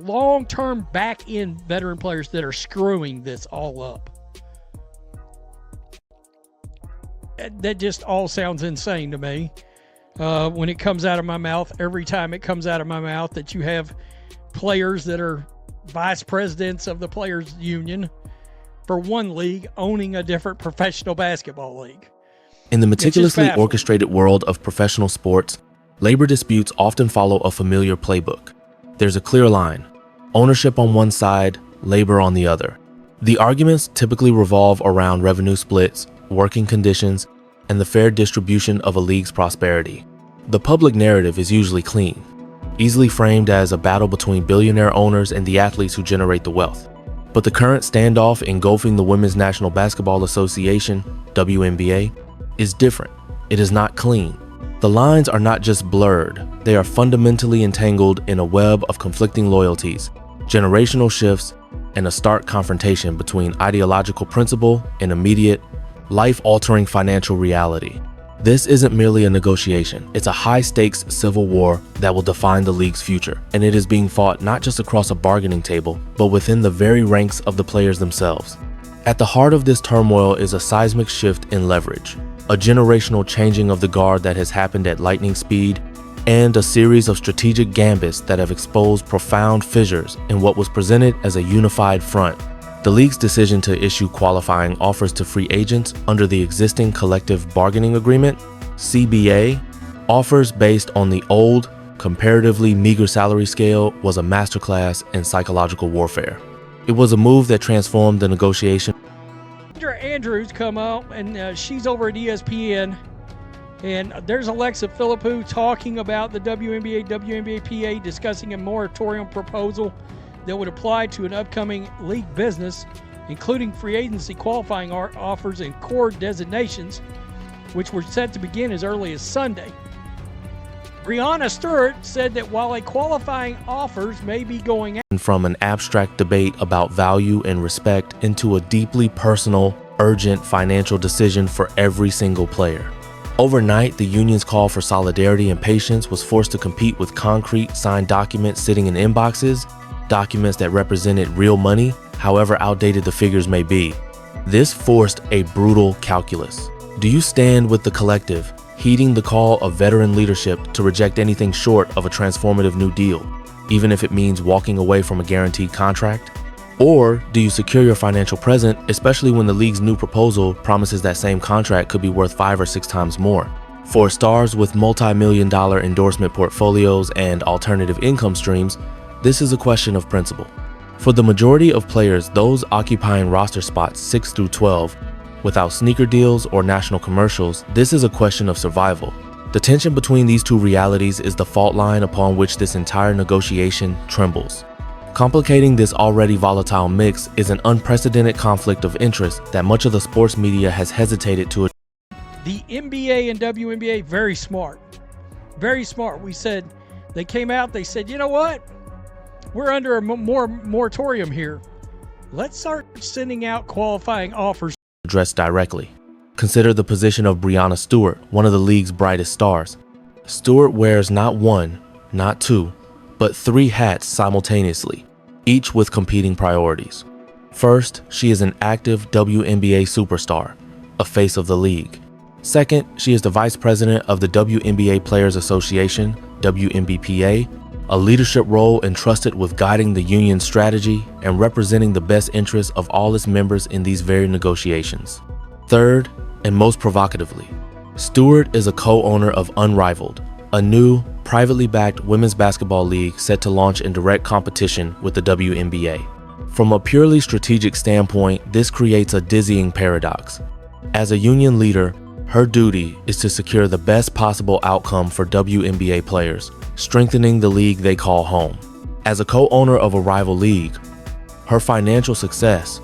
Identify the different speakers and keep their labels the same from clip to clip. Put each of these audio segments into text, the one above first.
Speaker 1: long-term back-end veteran players that are screwing this all up. That just all sounds insane to me. When it comes out of my mouth, every time it comes out of my mouth, that you have players that are vice presidents of the players union for one league owning a different professional basketball league.
Speaker 2: In the meticulously orchestrated world of professional sports, labor disputes often follow a familiar playbook. There's a clear line: ownership on one side, labor on the other. The arguments typically revolve around revenue splits, working conditions, and the fair distribution of a league's prosperity. The public narrative is usually clean, easily framed as a battle between billionaire owners and the athletes who generate the wealth. But the current standoff engulfing the Women's National Basketball Association, WNBA, is different. It is not clean. The lines are not just blurred, they are fundamentally entangled in a web of conflicting loyalties, generational shifts, and a stark confrontation between ideological principle and immediate, life-altering financial reality. This isn't merely a negotiation, it's a high-stakes civil war that will define the league's future, and it is being fought not just across a bargaining table, but within the very ranks of the players themselves. At the heart of this turmoil is a seismic shift in leverage, a generational changing of the guard that has happened at lightning speed, and a series of strategic gambits that have exposed profound fissures in what was presented as a unified front. The league's decision to issue qualifying offers to free agents under the existing collective bargaining agreement, CBA, offers based on the old, comparatively meager salary scale, was a masterclass in psychological warfare. It was a move that transformed the negotiation.
Speaker 1: Andrews come out, and she's over at ESPN, and there's Alexa Philippou talking about the WNBA, WNBA-PA discussing a moratorium proposal that would apply to an upcoming league business, including free agency qualifying offers and core designations, which were set to begin as early as Sunday. Breanna Stewart said that while a qualifying offers may be going out
Speaker 2: from an abstract debate about value and respect into a deeply personal, urgent financial decision for every single player. Overnight, the union's call for solidarity and patience was forced to compete with concrete signed documents sitting in inboxes, documents that represented real money, however outdated the figures may be. This forced a brutal calculus. Do you stand with the collective, heeding the call of veteran leadership to reject anything short of a transformative new deal, even if it means walking away from a guaranteed contract? Or do you secure your financial present, especially when the league's new proposal promises that same contract could be worth 5 or 6 times more? For stars with multi-million-dollar endorsement portfolios and alternative income streams, this is a question of principle. For the majority of players, those occupying roster spots 6 through 12, without sneaker deals or national commercials, this is a question of survival. The tension between these two realities is the fault line upon which this entire negotiation trembles. Complicating this already volatile mix is an unprecedented conflict of interest that much of the sports media has hesitated to.
Speaker 1: The NBA and WNBA, very smart. Very smart. We said, they came out, they said, you know what? We're under a moratorium here. Let's start sending out qualifying offers.
Speaker 2: Addressed directly. Consider the position of Breanna Stewart, one of the league's brightest stars. Stewart wears not 1, not 2, but 3 hats simultaneously, each with competing priorities. First, she is an active WNBA superstar, a face of the league. Second, she is the vice president of the WNBA Players Association, WNBPA, a leadership role entrusted with guiding the union's strategy and representing the best interests of all its members in these very negotiations. Third, and most provocatively, Stewart is a co-owner of Unrivaled, a new, privately backed women's basketball league set to launch in direct competition with the WNBA. From a purely strategic standpoint, this creates a dizzying paradox. As a union leader, her duty is to secure the best possible outcome for WNBA players, strengthening the league they call home. As a co-owner of a rival league, her financial success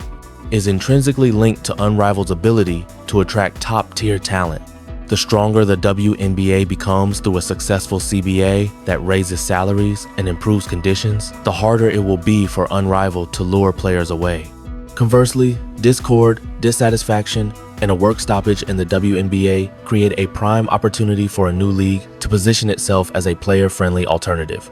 Speaker 2: is intrinsically linked to Unrivaled's ability to attract top-tier talent. The stronger the WNBA becomes through a successful CBA that raises salaries and improves conditions, the harder it will be for Unrivaled to lure players away. Conversely, discord, dissatisfaction, and a work stoppage in the WNBA create a prime opportunity for a new league to position itself as a player-friendly alternative.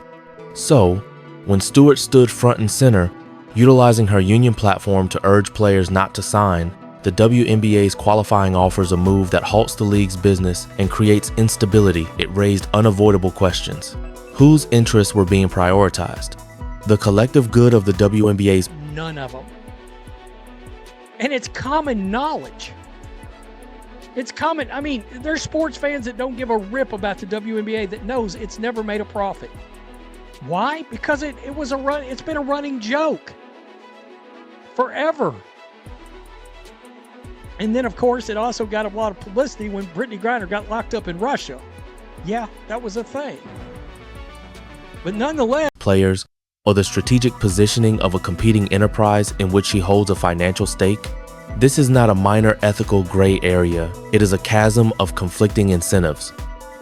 Speaker 2: So, When Stewart stood front and center, utilizing her union platform to urge players not to sign, the WNBA's qualifying offers a move that halts the league's business and creates instability. It raised unavoidable questions. Whose interests were being prioritized? The collective good of the WNBA's?
Speaker 1: None of them. And it's common knowledge. It's common. I mean, there's sports fans that don't give a rip about the WNBA that knows it's never made a profit. Why? Because it's been a running joke forever. And then, of course, it also got a lot of publicity when Brittany Griner got locked up in Russia. Yeah, that was a thing. But nonetheless,
Speaker 2: players, or the strategic positioning of a competing enterprise in which she holds a financial stake, this is not a minor ethical gray area. It is a chasm of conflicting incentives.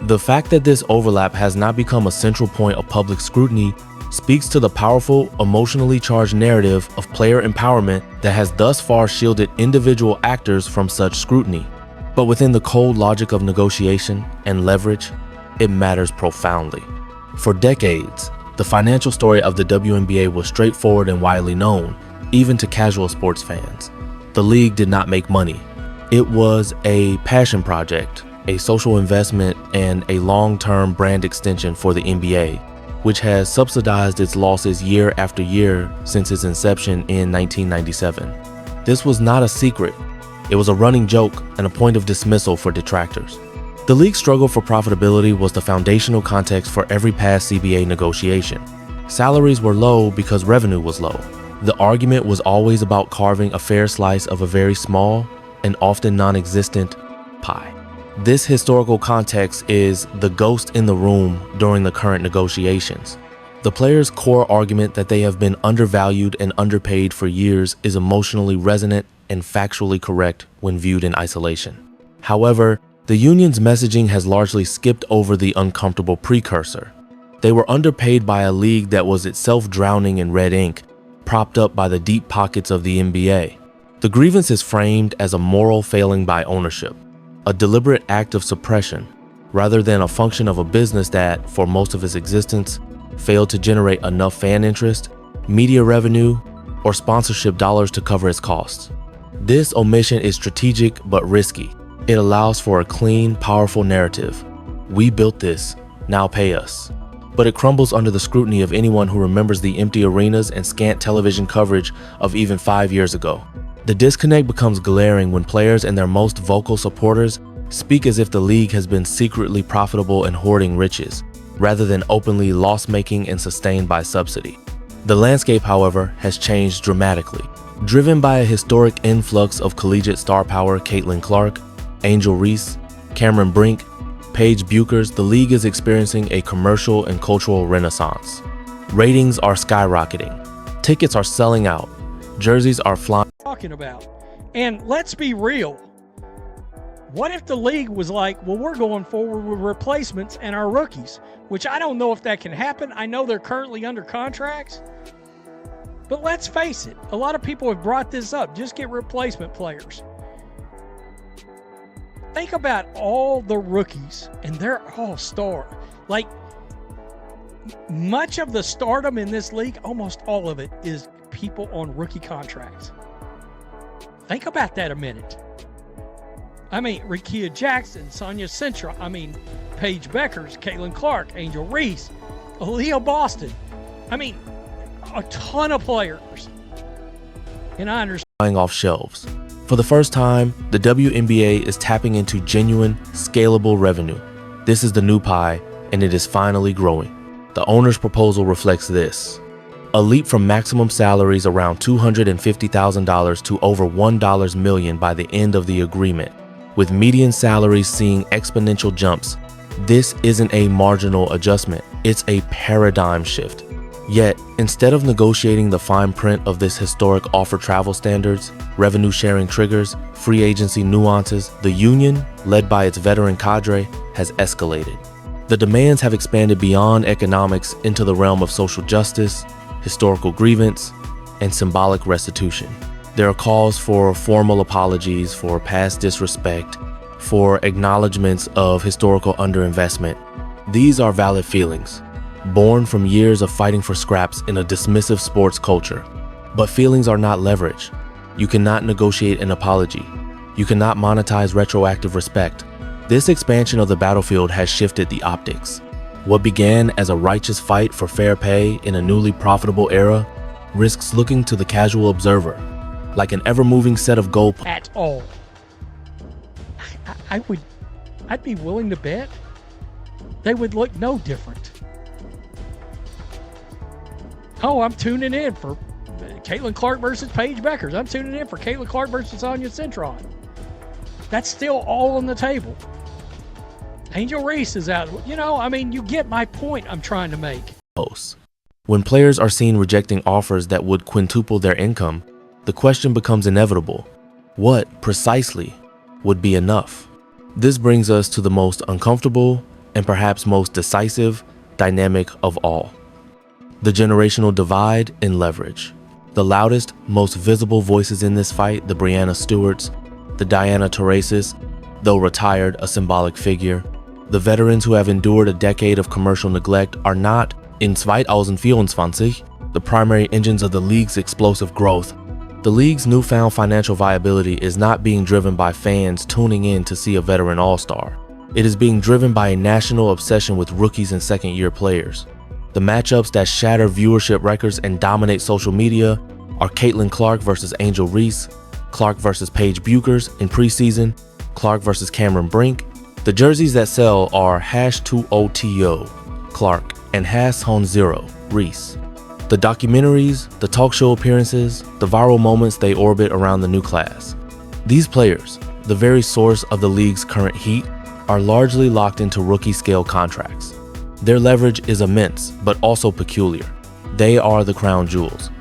Speaker 2: The fact that this overlap has not become a central point of public scrutiny speaks to the powerful, emotionally charged narrative of player empowerment that has thus far shielded individual actors from such scrutiny. But within the cold logic of negotiation and leverage, it matters profoundly. For decades, the financial story of the WNBA was straightforward and widely known, even to casual sports fans. The league did not make money. It was a passion project, a social investment, and a long-term brand extension for the NBA, which has subsidized its losses year after year since its inception in 1997. This was not a secret. It was a running joke and a point of dismissal for detractors. The league's struggle for profitability was the foundational context for every past CBA negotiation. Salaries were low because revenue was low. The argument was always about carving a fair slice of a very small and often non-existent pie. This historical context is the ghost in the room during the current negotiations. The players' core argument that they have been undervalued and underpaid for years is emotionally resonant and factually correct when viewed in isolation. However, the union's messaging has largely skipped over the uncomfortable precursor. They were underpaid by a league that was itself drowning in red ink, propped up by the deep pockets of the NBA. The grievance is framed as a moral failing by ownership, a deliberate act of suppression, rather than a function of a business that, for most of its existence, failed to generate enough fan interest, media revenue, or sponsorship dollars to cover its costs. This omission is strategic but risky. It allows for a clean, powerful narrative. We built this, now pay us. But it crumbles under the scrutiny of anyone who remembers the empty arenas and scant television coverage of even 5 years ago. The disconnect becomes glaring when players and their most vocal supporters speak as if the league has been secretly profitable and hoarding riches, rather than openly loss-making and sustained by subsidy. The landscape, however, has changed dramatically. Driven by a historic influx of collegiate star power, Caitlin Clark, Angel Reese, Cameron Brink, Paige Buchers, the league is experiencing a commercial and cultural renaissance. Ratings are skyrocketing. Tickets are selling out. Jerseys are flying.
Speaker 1: Talking about. And let's be real. What if the league was like, well, we're going forward with replacements and our rookies, which I don't know if that can happen. I know they're currently under contracts. But let's face it, a lot of people have brought this up. Just get replacement players. Think about all the rookies, and they're all star. Like, much of the stardom in this league, almost all of it, is people on rookie contracts. Think about that a minute. I mean, Rickea Jackson, Sonia Centra, Paige Beckers, Caitlin Clark, Angel Reese, Aaliyah Boston. I mean, a ton of players. And I understand.
Speaker 2: Flying off shelves. For the first time, the WNBA is tapping into genuine, scalable revenue. This is the new pie, and it is finally growing. The owner's proposal reflects this. A leap from maximum salaries around $250,000 to over $1 million by the end of the agreement, with median salaries seeing exponential jumps. This isn't a marginal adjustment, it's a paradigm shift. Yet, instead of negotiating the fine print of this historic offer travel standards, revenue sharing triggers, free agency nuances, the union, led by its veteran cadre, has escalated. The demands have expanded beyond economics into the realm of social justice, historical grievance, and symbolic restitution. There are calls for formal apologies for past disrespect, for acknowledgments of historical underinvestment. These are valid feelings. born from years of fighting for scraps in a dismissive sports culture. But feelings are not leverage. You cannot negotiate an apology. You cannot monetize retroactive respect. This expansion of the battlefield has shifted the optics. What began as a righteous fight for fair pay in a newly profitable era risks looking to the casual observer like an ever-moving set of goalposts.
Speaker 1: At all. I'd be willing to bet they would look no different. Oh, I'm tuning in for Caitlin Clark versus Paige Beckers. I'm tuning in for Caitlin Clark versus Anya Cintron. That's still all on the table. Angel Reese is out. You get my point I'm trying to make.
Speaker 2: When players are seen rejecting offers that would quintuple their income, the question becomes inevitable. What, precisely, would be enough? This brings us to the most uncomfortable and perhaps most decisive dynamic of all. The generational divide in leverage. The loudest, most visible voices in this fight, the Breanna Stewarts, the Diana Taurasi's, though retired, a symbolic figure. The veterans who have endured a decade of commercial neglect are not, in 2024, the primary engines of the league's explosive growth. The league's newfound financial viability is not being driven by fans tuning in to see a veteran all-star. It is being driven by a national obsession with rookies and second-year players. The matchups that shatter viewership records and dominate social media are Caitlin Clark versus Angel Reese, Clark versus Paige Buchers in preseason, Clark versus Cameron Brink. The jerseys that sell are #20TO, Clark, and #0 Reese. The documentaries, the talk show appearances, the viral moments they orbit around the new class. These players, the very source of the league's current heat, are largely locked into rookie-scale contracts. Their leverage is immense, but also peculiar. They are the crown jewels,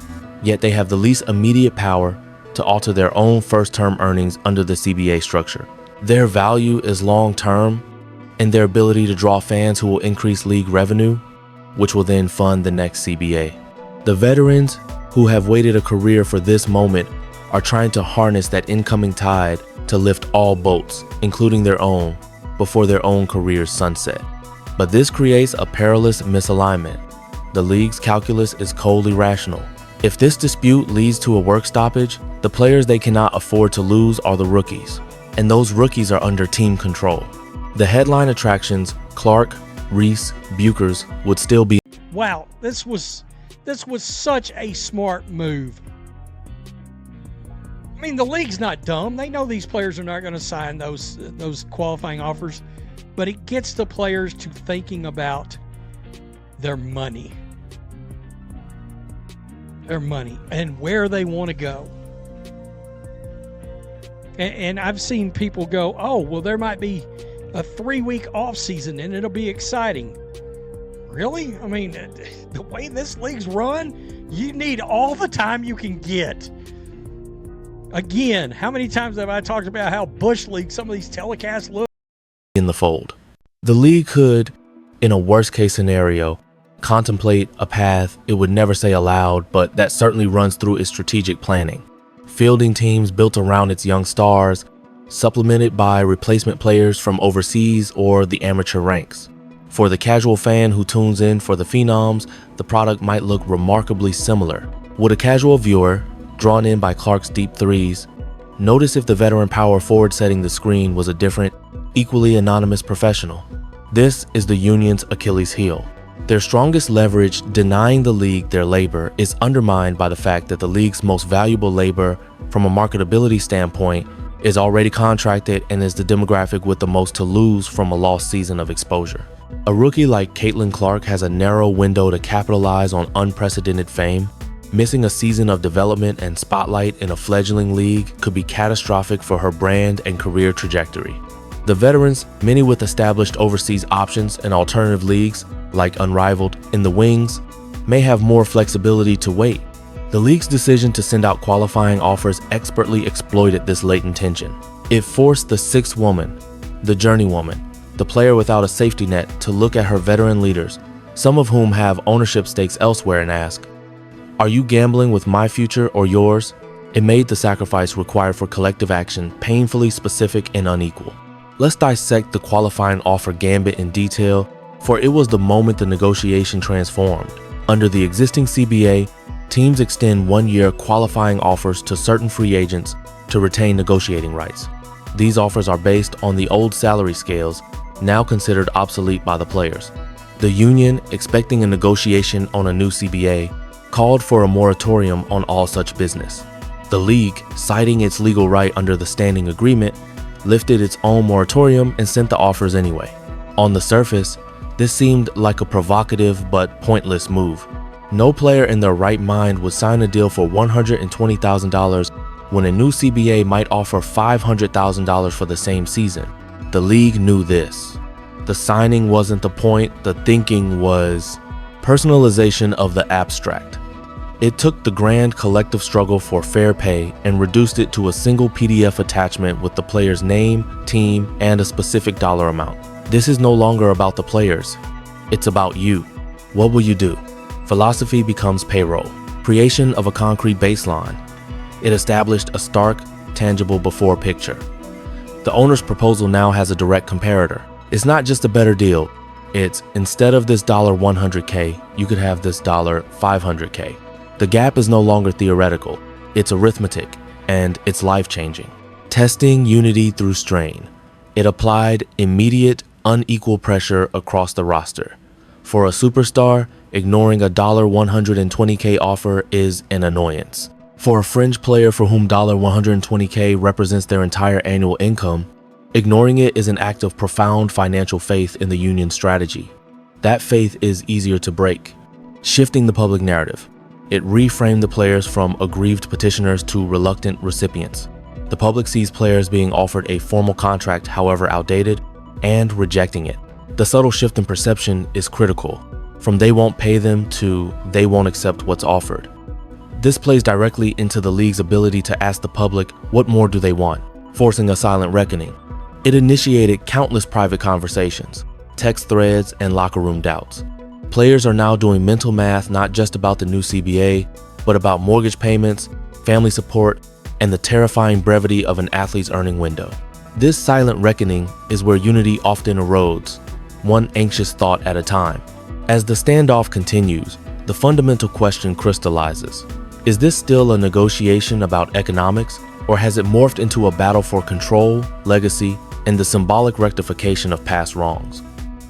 Speaker 2: yet they have the least immediate power to alter their own first-term earnings under the CBA structure. Their value is long-term, and their ability to draw fans who will increase league revenue, which will then fund the next CBA. The veterans who have waited a career for this moment are trying to harness that incoming tide to lift all boats, including their own, before their own careers sunset. But this creates a perilous misalignment. The league's calculus is coldly rational. If this dispute leads to a work stoppage, the players they cannot afford to lose are the rookies, and those rookies are under team control. The headline attractions, Clark, Reese, Buchers, would still be.
Speaker 1: Wow, this was such a smart move. I mean, the league's not dumb. They know these players are not going to sign those qualifying offers, but it gets the players to thinking about their money. Their money and where they want to go. And I've seen people go, oh, well, there might be a 3-week off season and it'll be exciting. Really? I mean, the way this league's run, you need all the time you can get. Again, how many times have I talked about how Bush League some of these telecasts look?
Speaker 2: In the fold. The league could, in a worst-case scenario, contemplate a path it would never say aloud, but that certainly runs through its strategic planning. Fielding teams built around its young stars, supplemented by replacement players from overseas or the amateur ranks. For the casual fan who tunes in for the phenoms, the product might look remarkably similar. Would a casual viewer, drawn in by Clark's deep threes, notice if the veteran power forward setting the screen was a different, equally anonymous professional? This is the union's Achilles heel. Their strongest leverage, denying the league their labor, is undermined by the fact that the league's most valuable labor, from a marketability standpoint, is already contracted and is the demographic with the most to lose from a lost season of exposure. A rookie like Caitlin Clark has a narrow window to capitalize on unprecedented fame. Missing a season of development and spotlight in a fledgling league could be catastrophic for her brand and career trajectory. The veterans, many with established overseas options and alternative leagues, like Unrivaled, in the wings, may have more flexibility to wait. The league's decision to send out qualifying offers expertly exploited this latent tension. It forced the sixth woman, the journeywoman, the player without a safety net, to look at her veteran leaders, some of whom have ownership stakes elsewhere, and ask, "Are you gambling with my future or yours?" It made the sacrifice required for collective action painfully specific and unequal. Let's dissect the qualifying offer gambit in detail for it was the moment the negotiation transformed. Under the existing CBA, teams extend 1-year qualifying offers to certain free agents to retain negotiating rights. These offers are based on the old salary scales, now considered obsolete by the players. The union, expecting a negotiation on a new CBA, called for a moratorium on all such business. The league, citing its legal right under the standing agreement, lifted its own moratorium and sent the offers anyway. On the surface, this seemed like a provocative but pointless move. No player in their right mind would sign a deal for $120,000 when a new CBA might offer $500,000 for the same season. The league knew this. The signing wasn't the point, the thinking was personalization of the abstract. It took the grand collective struggle for fair pay and reduced it to a single PDF attachment with the player's name, team, and a specific dollar amount. This is no longer about the players. It's about you. What will you do? Philosophy becomes payroll. Creation of a concrete baseline. It established a stark, tangible before picture. The owner's proposal now has a direct comparator. It's not just a better deal. It's, instead of this $100K, you could have this $500K. The gap is no longer theoretical. It's arithmetic, and it's life-changing. Testing unity through strain. It applied immediate, unequal pressure across the roster. For a superstar, ignoring a $120K offer is an annoyance. For a fringe player for whom $120K represents their entire annual income, ignoring it is an act of profound financial faith in the union's strategy. That faith is easier to break. Shifting the public narrative. It reframed the players from aggrieved petitioners to reluctant recipients. The public sees players being offered a formal contract, however outdated, and rejecting it. The subtle shift in perception is critical. From they won't pay them to they won't accept what's offered. This plays directly into the league's ability to ask the public what more do they want, forcing a silent reckoning. It initiated countless private conversations, text threads, and locker room doubts. Players are now doing mental math not just about the new CBA, but about mortgage payments, family support, and the terrifying brevity of an athlete's earning window. This silent reckoning is where unity often erodes, one anxious thought at a time. As the standoff continues, the fundamental question crystallizes. Is this still a negotiation about economics, or has it morphed into a battle for control, legacy, and the symbolic rectification of past wrongs?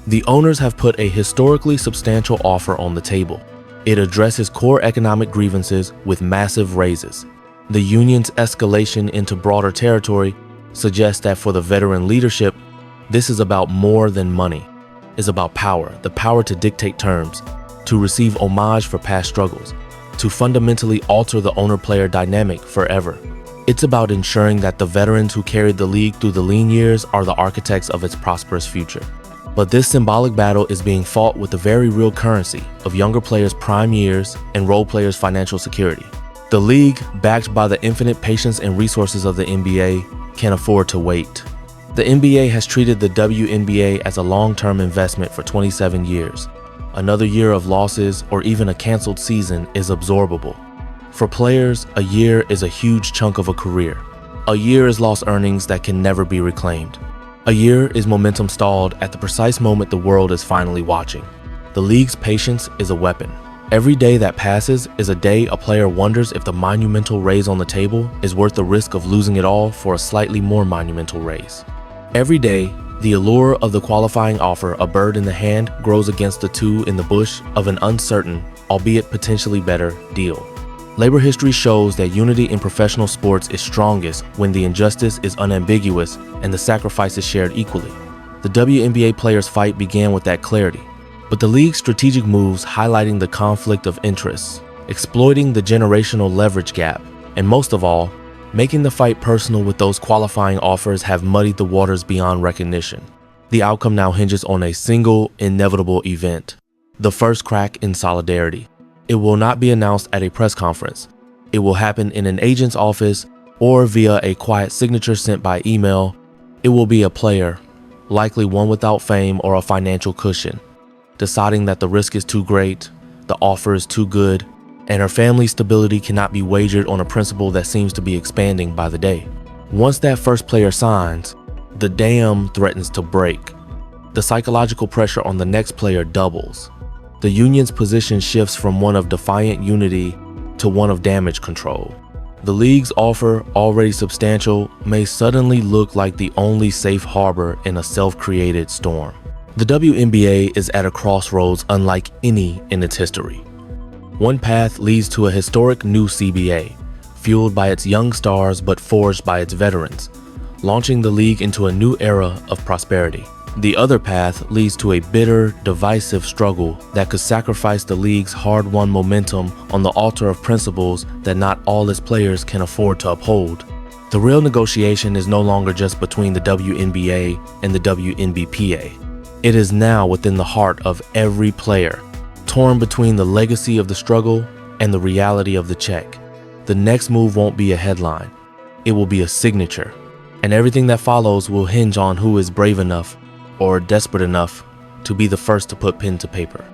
Speaker 2: The owners have put a historically substantial offer on the table. It addresses core economic grievances with massive raises. The union's escalation into broader territory suggests that for the veteran leadership, this is about more than money. It's about power, the power to dictate terms, to receive homage for past struggles, to fundamentally alter the owner-player dynamic forever. It's about ensuring that the veterans who carried the league through the lean years are the architects of its prosperous future. But this symbolic battle is being fought with the very real currency of younger players' prime years and role players' financial security. The league, backed by the infinite patience and resources of the NBA, can afford to wait. The NBA has treated the WNBA as a long-term investment for 27 years. Another year of losses or even a canceled season is absorbable. For players, a year is a huge chunk of a career. A year is lost earnings that can never be reclaimed. A year is momentum stalled at the precise moment the world is finally watching. The league's patience is a weapon. Every day that passes is a day a player wonders if the monumental raise on the table is worth the risk of losing it all for a slightly more monumental raise. Every day, the allure of the qualifying offer, a bird in the hand, grows against the two in the bush of an uncertain, albeit potentially better, deal. Labor history shows that unity in professional sports is strongest when the injustice is unambiguous and the sacrifice is shared equally. The WNBA players' fight began with that clarity, but the league's strategic moves highlighting the conflict of interests, exploiting the generational leverage gap, and most of all, making the fight personal with those qualifying offers have muddied the waters beyond recognition. The outcome now hinges on a single, inevitable event: the first crack in solidarity. It will not be announced at a press conference. It will happen in an agent's office or via a quiet signature sent by email. It will be a player, likely one without fame or a financial cushion, deciding that the risk is too great, the offer is too good, and her family's stability cannot be wagered on a principle that seems to be expanding by the day. Once that first player signs, the dam threatens to break. the psychological pressure on the next player doubles. The union's position shifts from one of defiant unity to one of damage control. The league's offer, already substantial, may suddenly look like the only safe harbor in a self-created storm. The WNBA is at a crossroads unlike any in its history. One path leads to a historic new CBA, fueled by its young stars but forged by its veterans, launching the league into a new era of prosperity. The other path leads to a bitter, divisive struggle that could sacrifice the league's hard-won momentum on the altar of principles that not all its players can afford to uphold. The real negotiation is no longer just between the WNBA and the WNBPA. It is now within the heart of every player, torn between the legacy of the struggle and the reality of the check. The next move won't be a headline. It will be a signature. And everything that follows will hinge on who is brave enough or desperate enough to be the first to put pen to paper.